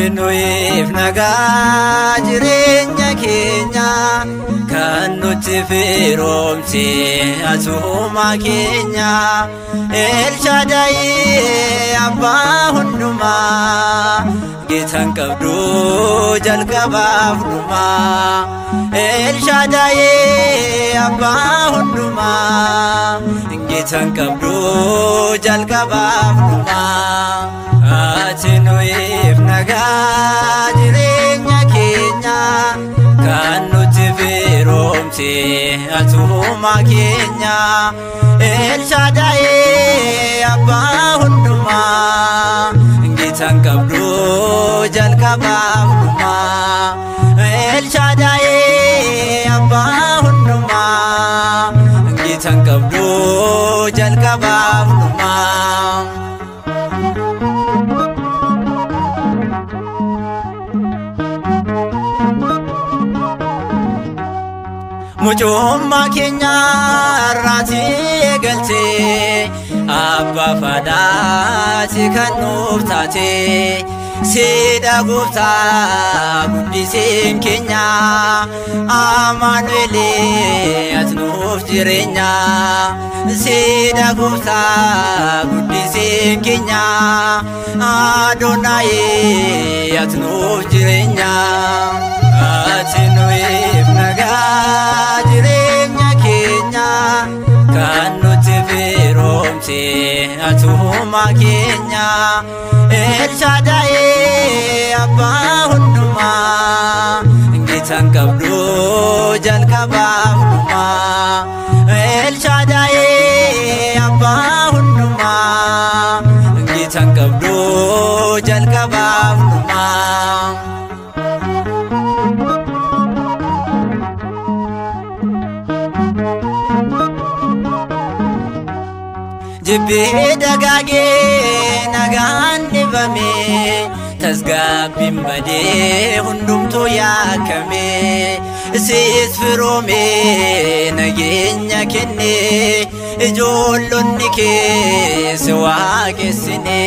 Nuif nagaa jireenya keenya kan nuti firoomse asuma keenya El Shaddai abbaa hundumaa Geetan qabdu jalqabaaf dhumaa El Shaddai abbaa hundumaa Geetan qabdu jalqabaaf dhumaa Nuif nagaa jireenya keenya kan nuti firoomse asuma keenya El Shaddai abbaa hundumaa Geetan qabdu jalqabaaf dhumaa El Shaddai abbaa hundumaa Geetan qabdu jalqabaaf dhumaa Mucummaa keenya irraati eegalte Abba fadhaati kan nuuf taate Siidha gooftaa guddiseen keenya Amaanu'eel ati nuuf jireenya Siidha gooftaa guddiseen keenya Adonai ati nuuf jireenya Ati nuif nagaa jireenya keenya kan nuti firoomse asuma keenya El Shaddai abbaa hundumaa Geetan qabdu jalqabaaf dhumaa El Shaddai abbaa hundumaa Geetan qabdu jalqabaaf dhumaa Jibbi dagaagee nagaan dhibame tasgabbiin badee hundumtuu yaakame Siis firoome nageenya kenne ijoollonni kee si waaqessine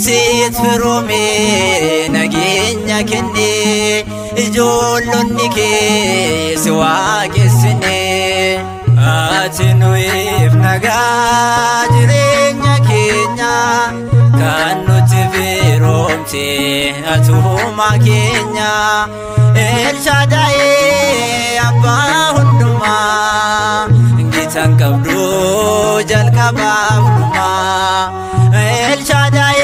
Siis firoome nageenya kenne ijoollonni kee si waaqessine Ati nuif nagaa jireenya keenya kan nuti firoomse asuma keenya El Shaddai abbaa hundumaa Geetan qabdu jalqabaaf dhumaa El Shaddai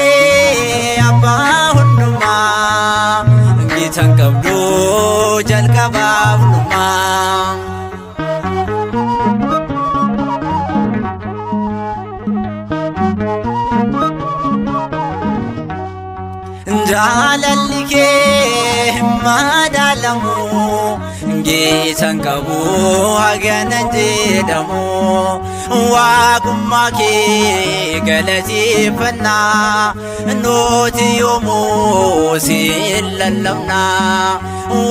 abbaa hundumaa Geetan qabdu jalqabaaf dhumaa Jaalalli kee madaalamu Geetan qabu hagana jedhamu Waaqummaa kee galateeffannaa Nuti yoomuu si lallabnaa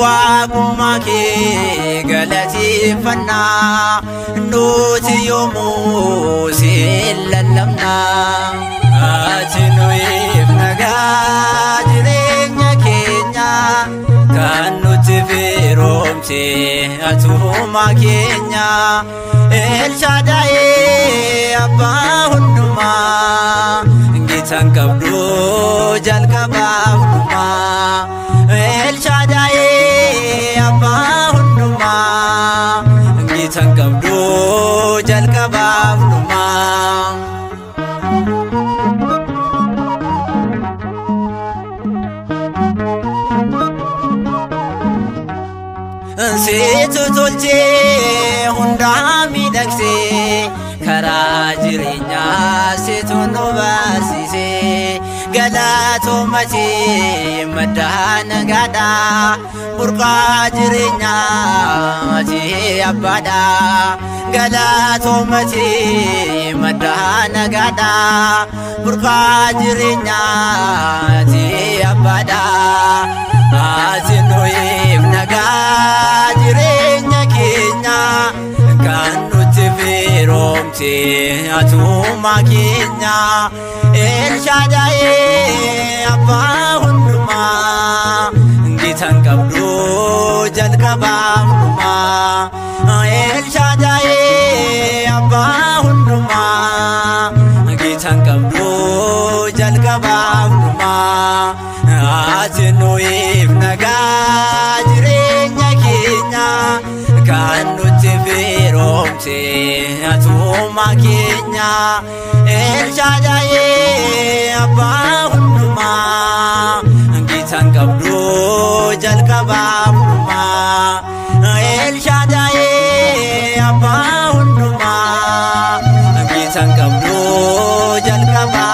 Waaqummaa kee galateeffannaa Nuti yoomuu si lallabnaa Ati nuif nagaa jireenya keenya kan nuti firoomse asuma keenya El Shaddai abbaa hundumaa Geetan qabdu jalqabaaf dhumaa El Shaddai abbaa hundumaa Geetan qabdu jalqabaaf dhumaa Situ tolchee hundaa miidhagsee karaa jireenyaa situ nu barsiisee galatoomati madda nagaadha burqaa jireenyaati abbaadha galatoomati madda nagaadha burqaa jireenyaati abbaadha asinuif nagaa jireenya keenya kan nuti firoomte atuma keenya El Shaddai Abba hunduma gitan qabdu jalqaba hunduma El Shaddai Abba hunduma gitan qabdu jalqaba hunduma asinuif nagaa jireenya keenya kan nuti firoomte atuma keenya El Shaddai Abba hunduma gitan qabdu jalqaba hunduma El Shaddai Abba hunduma gitan qabdu jalqaba